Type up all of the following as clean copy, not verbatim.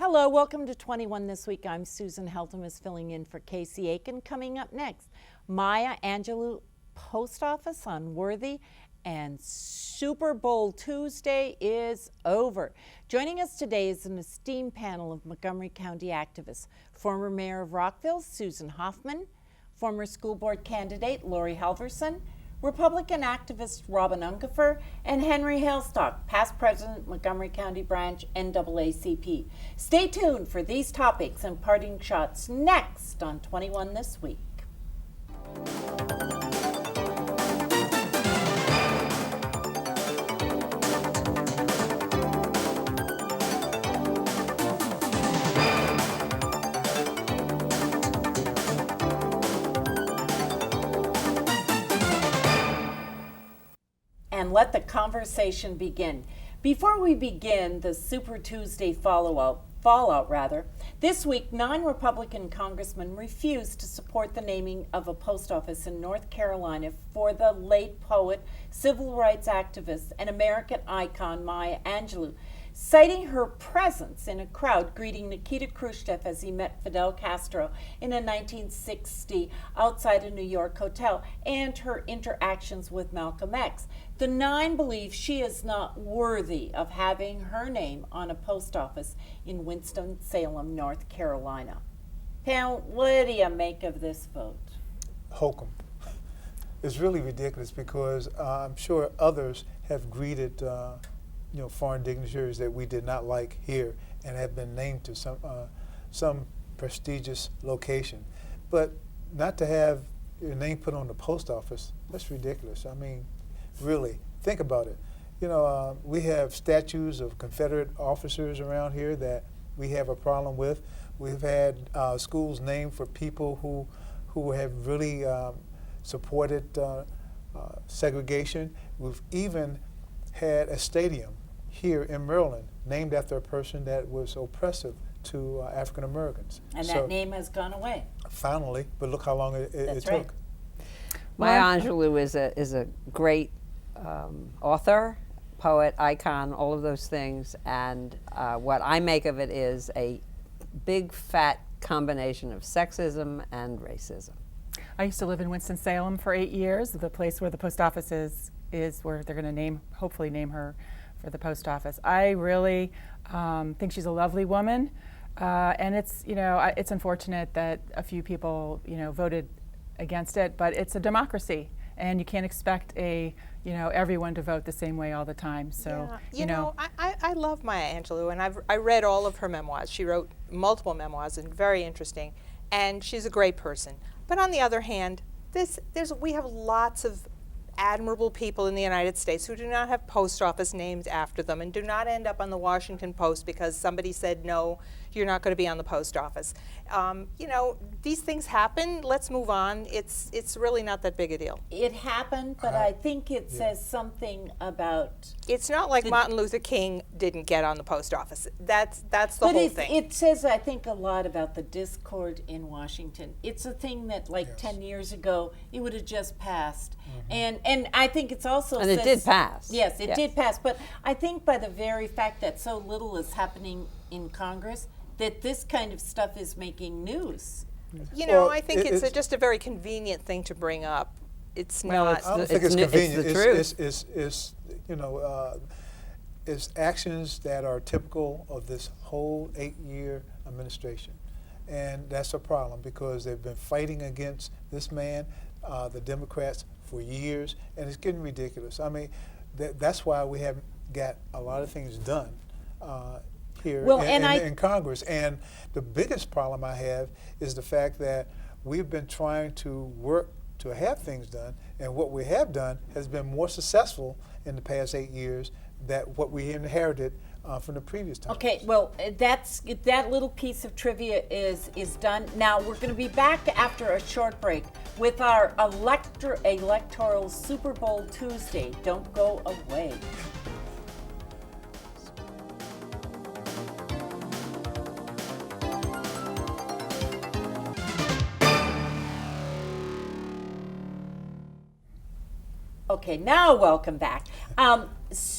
Hello, welcome to 21 This Week. I'm Susan Heltemes filling in for Casey Aiken. Coming up next, Maya Angelou post office unworthy, and Super Bowl Tuesday is over. Joining us today is an esteemed panel of Montgomery County activists. Former Mayor of Rockville, Susan Hoffman, former school board candidate Laurie Halverson, Republican activist Robin Uncapher, and Henry Hailstock, past president, Montgomery County Branch, NAACP. Stay tuned for these topics and parting shots next on 21 This Week. And let the conversation begin. Before we begin the Super Tuesday fallout, this week 9 Republican congressmen refused to support the naming of a post office in North Carolina for the late poet, civil rights activist, and American icon Maya Angelou, citing her presence in a crowd greeting Nikita Khrushchev as he met Fidel Castro in a 1960 outside a New York hotel, and her interactions with Malcolm X. The 9 believe she is not worthy of having her name on a post office in Winston-Salem, North Carolina. Pam, what do you make of this vote? Hokum. It's really ridiculous because I'm sure others have greeted foreign dignitaries that we did not like here and have been named to some prestigious location. But not to have your name put on the post office, that's ridiculous. I mean, really, think about it. We have statues of Confederate officers around here that we have a problem with. We've had schools named for people who have really supported segregation. We've even had a stadium here in Maryland named after a person that was oppressive to African Americans. And that name has gone away. Finally, but look how long it took. Right. Maya Angelou is a great author, poet, icon, all of those things, and what I make of it is a big fat combination of sexism and racism. I used to live in Winston-Salem for 8 years, the place where the post office is where they're going to hopefully name her for the post office. I really think she's a lovely woman, and it's unfortunate that a few people voted against it, but it's a democracy, and you can't expect everyone to vote the same way all the time. So I love Maya Angelou, and I read all of her memoirs. She wrote multiple memoirs and very interesting, and she's a great person. But on the other hand, we have lots of admirable people in the United States who do not have post office named after them and do not end up on the Washington Post because somebody said, no, you're not going to be on the post office. These things happen. Let's move on. It's really not that big a deal. It happened, but I think it says something about... It's not like Martin Luther King didn't get on the post office. That's the whole thing. It says, I think, a lot about the discord in Washington. It's a thing that, 10 years ago, it would have just passed. Mm-hmm. And I think it's also... And it did pass. Yes, it did pass. But I think by the very fact that so little is happening in Congress, that this kind of stuff is making news. I think it's just a very convenient thing to bring up. It's not... I don't think it's convenient. It's the truth. It's actions that are typical of this whole 8-year administration. And that's a problem because they've been fighting against this man, the Democrats, for years, and it's getting ridiculous. I mean, that's why we haven't got a lot of things done here in Congress. And the biggest problem I have is the fact that we've been trying to work to have things done, and what we have done has been more successful in the past 8 years than what we inherited from the previous time. Okay, well, that little piece of trivia is done. Now we're going to be back after a short break with our electoral Super Bowl Tuesday. Don't go away. Okay, now welcome back.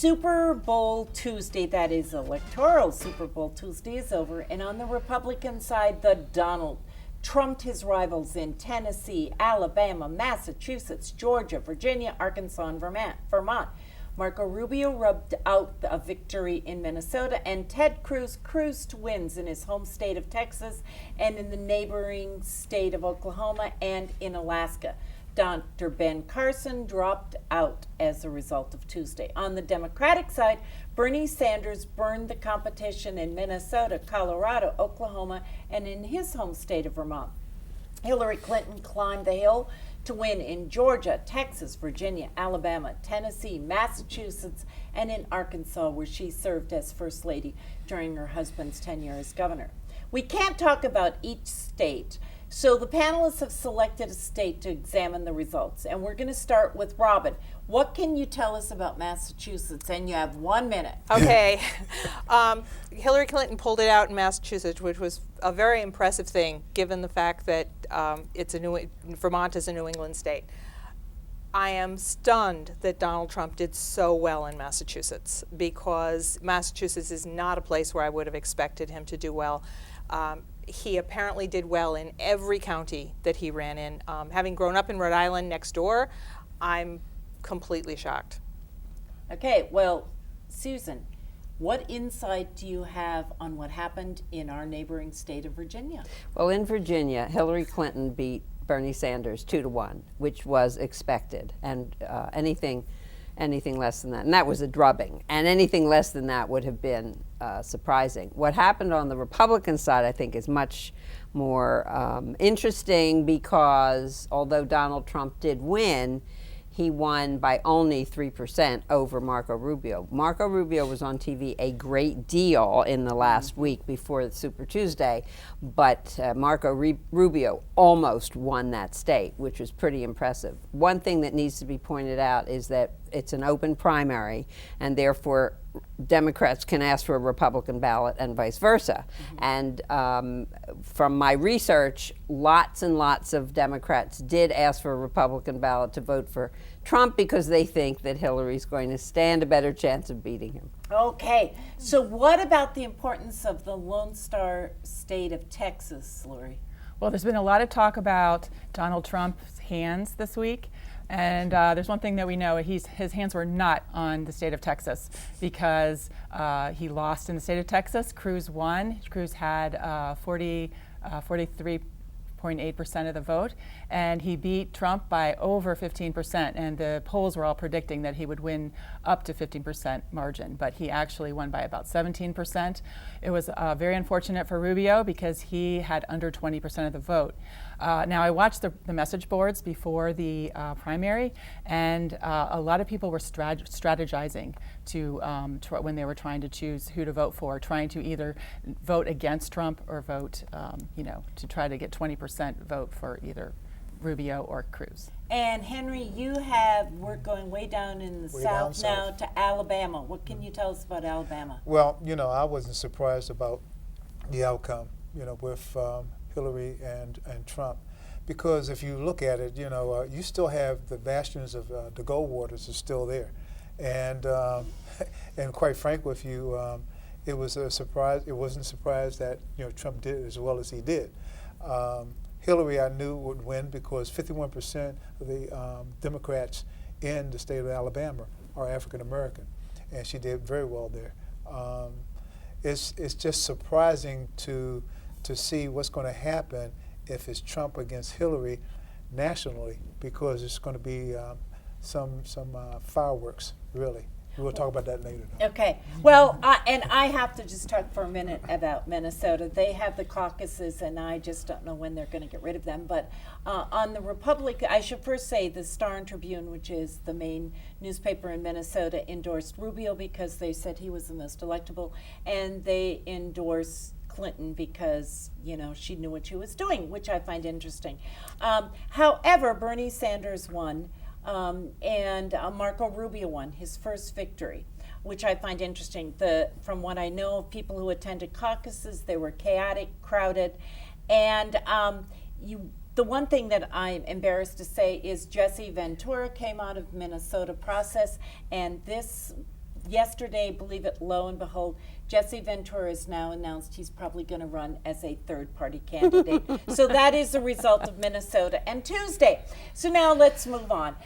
Super Bowl Tuesday, that is electoral Super Bowl Tuesday, is over, and on the Republican side, the Donald trumped his rivals in Tennessee, Alabama, Massachusetts, Georgia, Virginia, Arkansas, and Vermont. Marco Rubio rubbed out a victory in Minnesota, and Ted Cruz cruised to wins in his home state of Texas and in the neighboring state of Oklahoma and in Alaska. Dr. Ben Carson dropped out as a result of Tuesday. On the Democratic side, Bernie Sanders burned the competition in Minnesota, Colorado, Oklahoma, and in his home state of Vermont. Hillary Clinton climbed the hill to win in Georgia, Texas, Virginia, Alabama, Tennessee, Massachusetts, and in Arkansas, where she served as First Lady during her husband's tenure as governor. We can't talk about each state, so the panelists have selected a state to examine the results, and we're going to start with Robin. What can you tell us about Massachusetts? And you have 1 minute. Okay. Hillary Clinton pulled it out in Massachusetts, which was a very impressive thing, given the fact that Vermont is a New England state. I am stunned that Donald Trump did so well in Massachusetts, because Massachusetts is not a place where I would have expected him to do well. He apparently did well in every county that he ran in. Having grown up in Rhode Island next door, I'm completely shocked. Okay, well, Susan, what insight do you have on what happened in our neighboring state of Virginia? Well, in Virginia, Hillary Clinton beat Bernie Sanders 2-1, which was expected, and anything less than that, and that was a drubbing, and anything less than that would have been surprising. What happened on the Republican side, I think, is much more interesting, because although Donald Trump did win, he won by only 3% over Marco Rubio. Marco Rubio was on TV a great deal in the last week before the Super Tuesday, but Marco Rubio almost won that state, which was pretty impressive. One thing that needs to be pointed out is that it's an open primary, and therefore Democrats can ask for a Republican ballot and vice versa. And from my research, lots and lots of Democrats did ask for a Republican ballot to vote for Trump, because they think that Hillary's going to stand a better chance of beating him. Okay, so what about the importance of the Lone Star state of Texas, Laurie? Well, there's been a lot of talk about Donald Trump's hands this week. And there's one thing that we know: his hands were not on the state of Texas, because he lost in the state of Texas. Cruz won. Cruz had 43.8% of the vote, and he beat Trump by over 15%. And the polls were all predicting that he would win up to 15% margin, but he actually won by about 17%. It was very unfortunate for Rubio, because he had under 20% of the vote. Now, I watched the message boards before the primary, and a lot of people were strategizing to when they were trying to choose who to vote for, trying to either vote against Trump or vote, to try to get 20% vote for either Rubio or Cruz. And Henry, we're going way down in the south now to Alabama. What can you tell us about Alabama? Well, I wasn't surprised about the outcome, with Hillary and Trump, because if you look at it, you still have the bastions of the Goldwaters are still there, and quite frank with you, it was a surprise. It wasn't a surprise that Trump did as well as he did. Hillary, I knew, would win, because 51% of the Democrats in the state of Alabama are African American, and she did very well there. It's just surprising to see what's going to happen if it's Trump against Hillary nationally, because it's going to be some fireworks, really. We'll talk about that later, though. Okay. Well, I have to just talk for a minute about Minnesota. They have the caucuses, and I just don't know when they're going to get rid of them. But on the Republican, I should first say the Star and Tribune, which is the main newspaper in Minnesota, endorsed Rubio because they said he was the most electable, and they endorsed Clinton because, she knew what she was doing, which I find interesting. However, Bernie Sanders won. And Marco Rubio won his first victory, which I find interesting. From what I know of people who attended caucuses, they were chaotic, crowded, and the one thing that I'm embarrassed to say is Jesse Ventura came out of Minnesota process, and this yesterday, believe it, lo and behold, Jesse Ventura has now announced he's probably going to run as a third-party candidate. So that is a result of Minnesota and Tuesday. So now let's move on.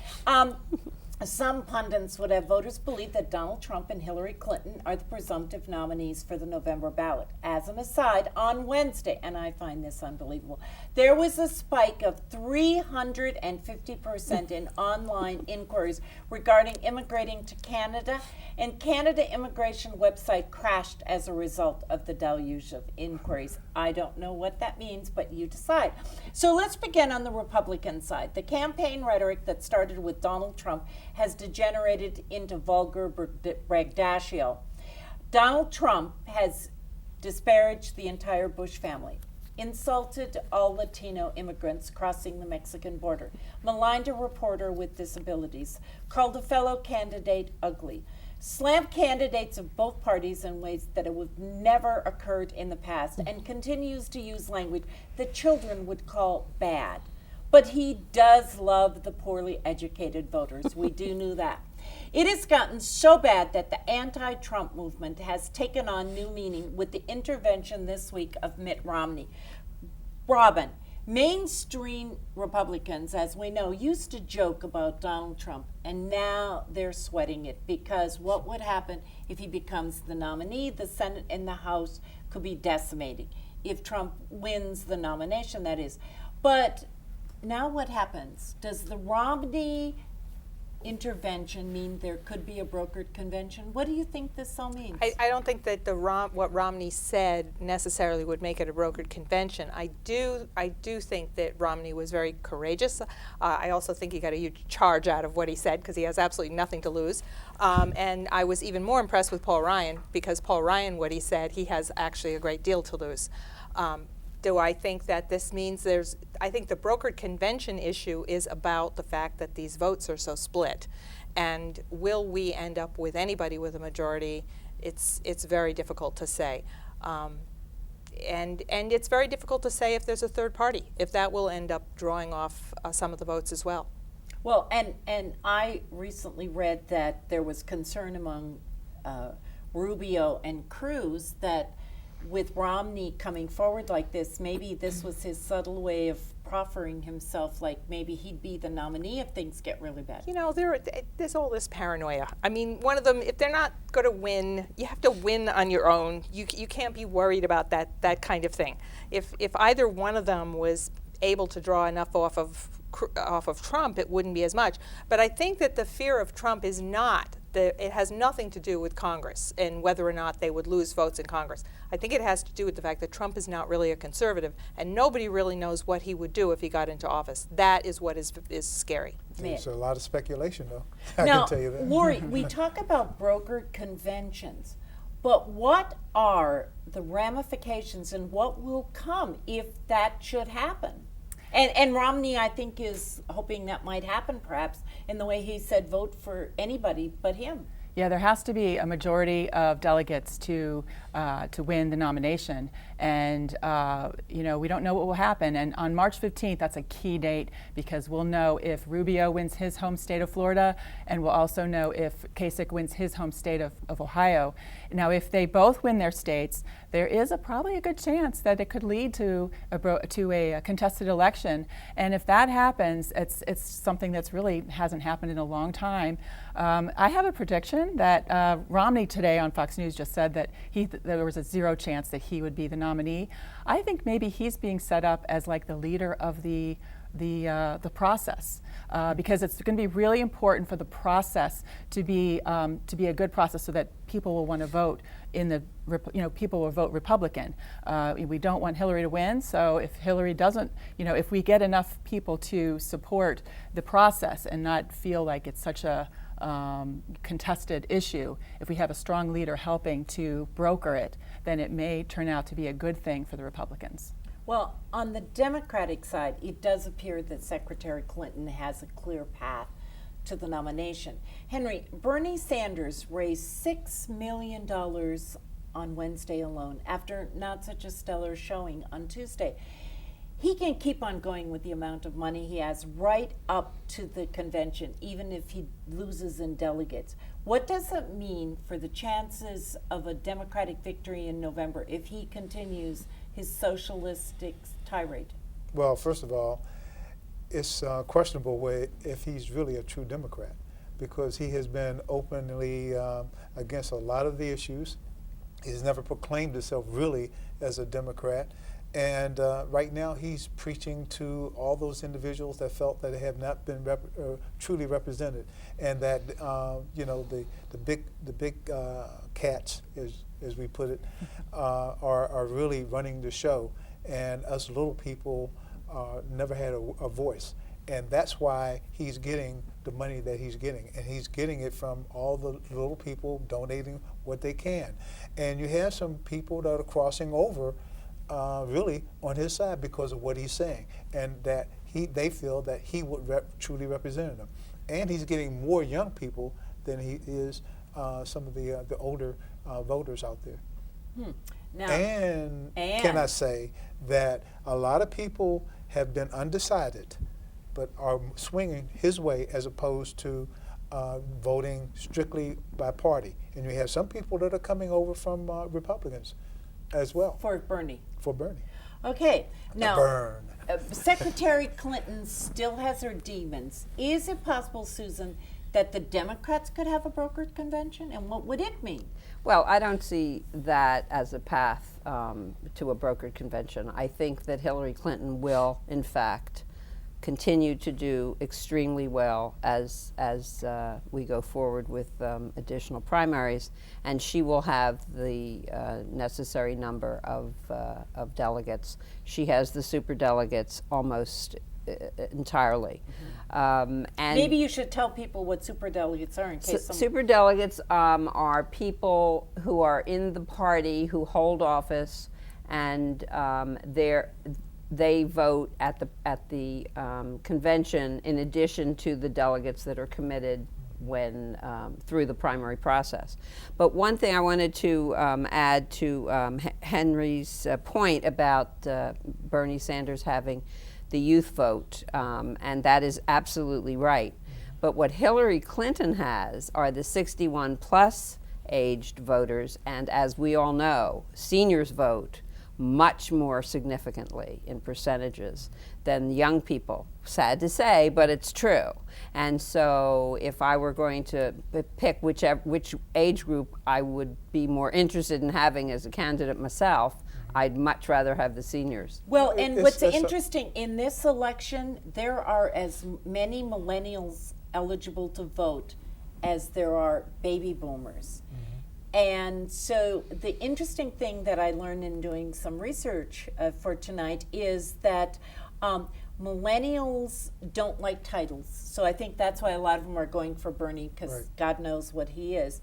Some pundits would have voters believe that Donald Trump and Hillary Clinton are the presumptive nominees for the November ballot. As an aside, on Wednesday, and I find this unbelievable, there was a spike of 350% in online inquiries regarding immigrating to Canada, and Canada immigration website crashed as a result of the deluge of inquiries. I don't know what that means, but you decide. So let's begin on the Republican side. The campaign rhetoric that started with Donald Trump has degenerated into vulgar braggadocio. Donald Trump has disparaged the entire Bush family, insulted all Latino immigrants crossing the Mexican border, maligned a reporter with disabilities, called a fellow candidate ugly, slammed candidates of both parties in ways that have never occurred in the past, and continues to use language that children would call bad. But he does love the poorly educated voters. We do know that. It has gotten so bad that the anti-Trump movement has taken on new meaning with the intervention this week of Mitt Romney. Robin, mainstream Republicans, as we know, used to joke about Donald Trump, and now they're sweating it because what would happen if he becomes the nominee? The Senate and the House could be decimated if Trump wins the nomination, that is. But now what happens? Does the Romney intervention mean there could be a brokered convention? What do you think this all means? I don't think that what Romney said necessarily would make it a brokered convention. I do think that Romney was very courageous. I also think he got a huge charge out of what he said because he has absolutely nothing to lose. And I was even more impressed with Paul Ryan because Paul Ryan, what he said, he has actually a great deal to lose. Do I think that this means I think the brokered convention issue is about the fact that these votes are so split. And will we end up with anybody with a majority? It's very difficult to say. And it's very difficult to say if there's a third party, if that will end up drawing off some of the votes as well. Well, and I recently read that there was concern among Rubio and Cruz that with Romney coming forward like this, maybe this was his subtle way of proffering himself, like maybe he'd be the nominee if things get really bad. You know, there's all this paranoia. I mean, one of them, if they're not going to win, you have to win on your own. You can't be worried about that kind of thing. If either one of them was able to draw enough off of Trump, it wouldn't be as much. But I think that the fear of Trump is not it has nothing to do with Congress and whether or not they would lose votes in Congress. I think it has to do with the fact that Trump is not really a conservative, and nobody really knows what he would do if he got into office. That is what is scary. There's a lot of speculation, though. Now, I can tell you that. Laurie, we talk about brokered conventions, but what are the ramifications and what will come if that should happen? And Romney, I think, is hoping that might happen, perhaps, in the way he said, vote for anybody but him. Yeah, there has to be a majority of delegates to win the nomination, and we don't know what will happen. And on March 15th, that's a key date because we'll know if Rubio wins his home state of Florida, and we'll also know if Kasich wins his home state of Ohio. Now, if they both win their states, there is probably a good chance that it could lead to a contested election. And if that happens, it's something that's really hasn't happened in a long time. I have a prediction that Romney today on Fox News just said that there was a 0 chance that he would be the nominee. I think maybe he's being set up as like the leader of the process because it's going to be really important for the process to be a good process so that people will want to vote people will vote Republican. We don't want Hillary to win, so if Hillary doesn't, if we get enough people to support the process and not feel like it's such a contested issue, if we have a strong leader helping to broker it, then it may turn out to be a good thing for the Republicans. Well, on the Democratic side, it does appear that Secretary Clinton has a clear path to the nomination. Henry, Bernie Sanders raised $6 million on Wednesday alone after not such a stellar showing on Tuesday. he can keep on going with the amount of money he has right up to the convention, even if he loses in delegates. What does it mean for the chances of a Democratic victory in November if he continues his socialistic tirade? Well, first of all, it's questionable if he's really a true Democrat, because he has been openly against a lot of the issues. He's never proclaimed himself really as a Democrat. And right now he's preaching to all those individuals that felt that they have not been truly represented, and that the big cats, as we put it, are really running the show, and us little people never had a voice. And that's why he's getting the money that he's getting. And he's getting it from all the little people donating what they can. And you have some people that are crossing over really on his side because of what he's saying. And that they feel that he would truly represent them. And he's getting more young people than he is some of the older voters out there. Now, and can I say that a lot of people have been undecided, but are swinging his way as opposed to voting strictly by party. And you have some people that are coming over from Republicans as well. For Bernie. For Bernie. Okay, now, Burn. Secretary Clinton still has her demons. Is it possible, Susan, that the Democrats could have a brokered convention? And what would it mean? Well, I don't see that as a path to a brokered convention. I think that Hillary Clinton will, in fact, continue to do extremely well as we go forward with additional primaries, and she will have the necessary number of delegates. She has the superdelegates almost entirely. And maybe you should tell people what superdelegates are in case superdelegates are people who are in the party who hold office, and they vote at the convention in addition to the delegates that are committed when through the primary process. But one thing I wanted to add to Henry's point about Bernie Sanders having the youth vote, and that is absolutely right. But what Hillary Clinton has are the 61 plus aged voters, and as we all know, seniors vote much more significantly in percentages than young people. Sad to say, but it's true. And so if I were going to pick which age group I would be more interested in having as a candidate myself, I'd much rather have the seniors. Well, and what's interesting, in this election, there are as many millennials eligible to vote as there are baby boomers. And so the interesting thing that I learned in doing some research for tonight is that millennials don't like titles. So I think that's why a lot of them are going for Bernie, because God knows what he is.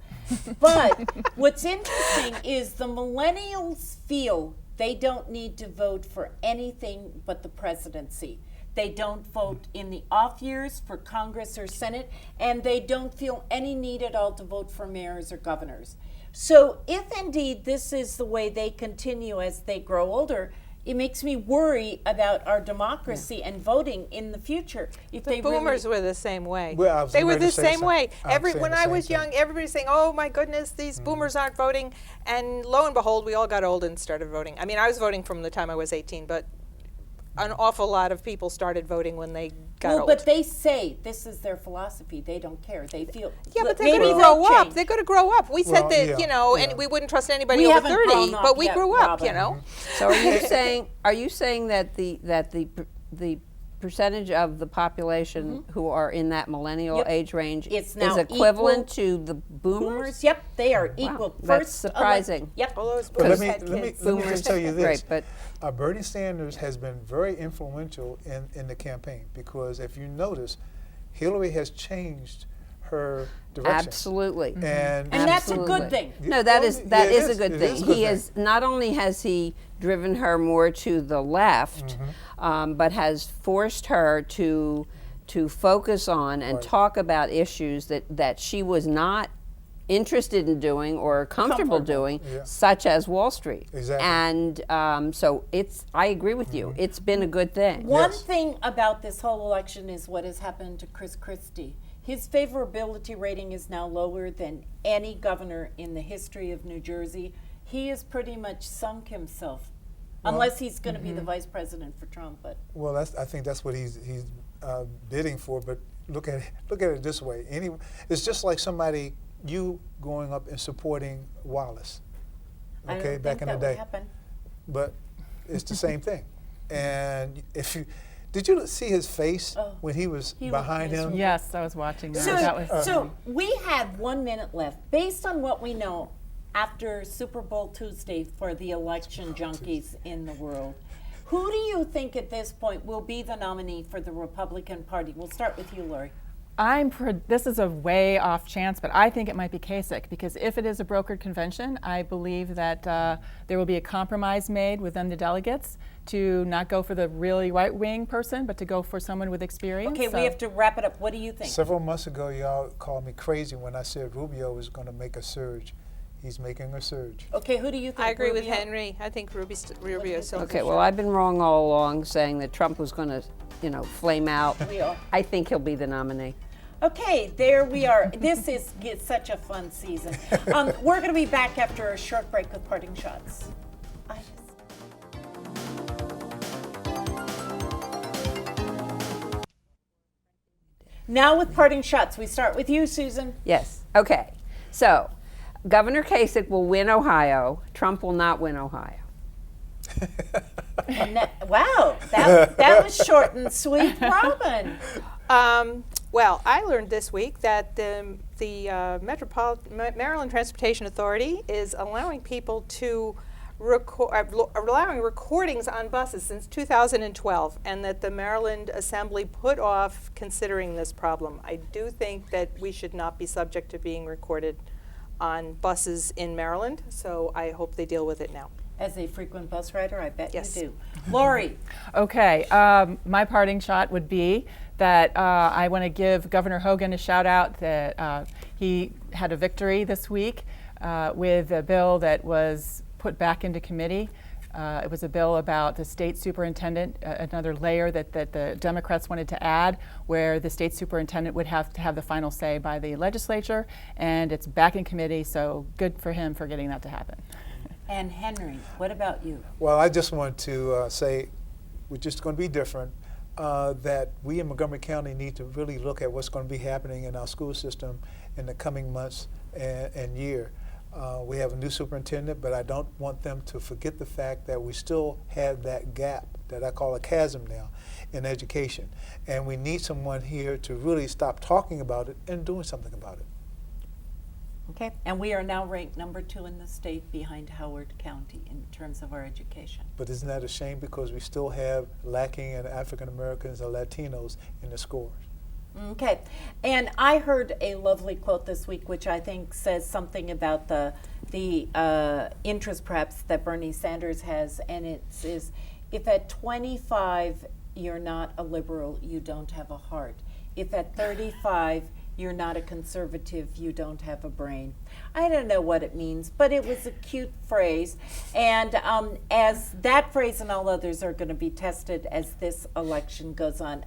But what's interesting is the millennials feel they don't need to vote for anything but the presidency. They don't vote in the off years for Congress or Senate, and they don't feel any need at all to vote for mayors or governors. So if indeed this is the way they continue as they grow older, it makes me worry about our democracy and voting in the future. If The boomers were the same way. Well, they were the same way. When I was thing. young, everybody's saying, "Oh my goodness, these boomers aren't voting," and lo and behold, we all got old and started voting. I mean, I was voting from the time I was 18, but an awful lot of people started voting when they got old. But they say this is their philosophy. They don't care. They feel But they're maybe going to they'll grow up. change. We Well, said that, yeah. and we wouldn't trust anybody We over haven't 30, grown up but we yet, grew up, Robin. So are you saying that the percentage of the population who are in that millennial Yep. age range It's is now equivalent equal to the boomers? Yep, they are equal. That's surprising. Yep. All those But let boomers me, had let me, kids. let me just tell you this. Right, but Bernie Sanders has been very influential in the campaign, because if you notice, Hillary has changed her direction. absolutely. And that's a good Absolutely. thing. No, that is Yeah, it a is. good It thing. is a good He thing. is not only has he driven her more to the left, but has forced her to focus on and Right. talk about issues that she was not interested in doing or comfortable doing, Yeah. such as Wall Street. Exactly. And so I agree with you. It's been a good thing. One Yes. thing about this whole election is what has happened to Chris Christie. His favorability rating is now lower than any governor in the history of New Jersey. He has pretty much sunk himself, unless he's going to be the vice president for Trump. But Well, I think that's what he's bidding for. But look at it this way. It's just like you going up and supporting Wallace. I Okay, don't back think in that the would day. happen. But it's the same thing. And did you see his face Oh. when he was He looked behind him? miserable. Yes, I was watching that. So, that was so we have 1 minute left. Based on what we know after Super Bowl Tuesday for the election junkies in the world, who do you think at this point will be the nominee for the Republican Party? We'll start with you, Laurie. This is a way off chance, but I think it might be Kasich, because if it is a brokered convention, I believe that there will be a compromise made within the delegates to not go for the really right-wing person, but to go for someone with experience. Okay, we have to wrap it up. What do you think? Several months ago, y'all called me crazy when I said Rubio was going to make a surge. He's making a surge. Okay, who do you think? I agree with Rubio? Henry. I think Rubio's still Okay, well, I've been wrong all along saying that Trump was going to, flame out. We are. I think he'll be the nominee. Okay, there we are. This is such a fun season. We're going to be back after a short break with parting shots. Now with parting shots, we start with you, Susan. Yes. Okay. So, Governor Kasich will win Ohio. Trump will not win Ohio. And wow, that was short and sweet. Robin. Well, I learned this week that the Maryland Transportation Authority is allowing people to allowing recordings on buses since 2012, and that the Maryland Assembly put off considering this problem. I do think that we should not be subject to being recorded on buses in Maryland, so I hope they deal with it now. As a frequent bus rider, I bet Yes. you do. Laurie. Okay, my parting shot would be that I want to give Governor Hogan a shout out that he had a victory this week with a bill that was put back into committee. It was a bill about the state superintendent, another layer that the Democrats wanted to add, where the state superintendent would have to have the final say by the legislature, and it's back in committee, so good for him for getting that to happen. And Henry, what about you? Well, I just want to say we're just going to be different, that we in Montgomery County need to really look at what's going to be happening in our school system in the coming months and year. We have a new superintendent, but I don't want them to forget the fact that we still have that gap that I call a chasm now in education. And we need someone here to really stop talking about it and doing something about it. Okay, and we are now ranked number 2 in the state behind Howard County in terms of our education. But isn't that a shame, because we still have lacking in African Americans and Latinos in the scores? Okay, and I heard a lovely quote this week, which I think says something about the interest perhaps that Bernie Sanders has, and it says, if at 25 you're not a liberal, you don't have a heart. If at 35 you're not a conservative, you don't have a brain. I don't know what it means, but it was a cute phrase. And as that phrase and all others are going to be tested as this election goes on,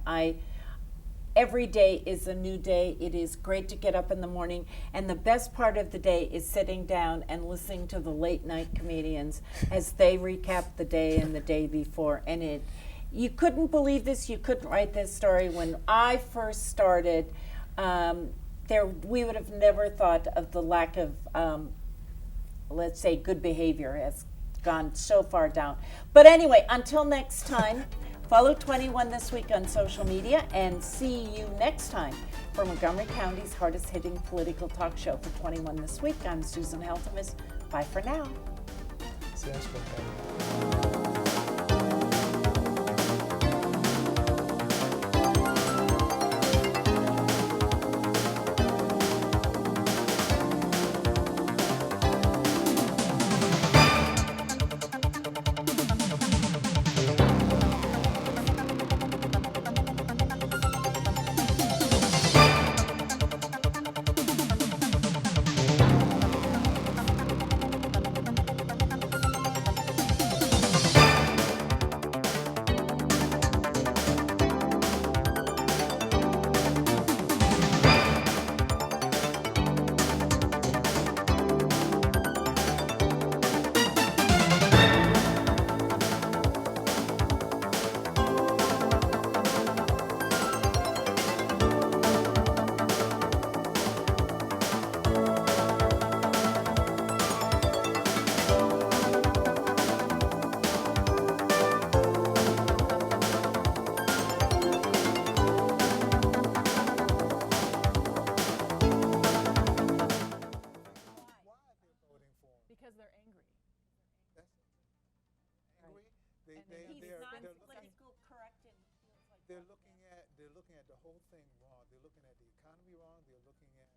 every day is a new day. It is great to get up in the morning, and the best part of the day is sitting down and listening to the late night comedians as they recap the day and the day before. And you couldn't believe this, you couldn't write this story. When I first started, we would have never thought of the lack of, let's say, good behavior has gone so far down. But anyway, until next time, follow 21 This Week on social media, and see you next time for Montgomery County's hardest hitting political talk show. For 21 This Week, I'm Susan Heltemes. Bye for now. See, that's what because they're angry. That's angry. They, And they, then He's they're, not they're, political correct and feels like they're that. looking at the whole thing wrong. They're looking at the economy wrong. They're looking at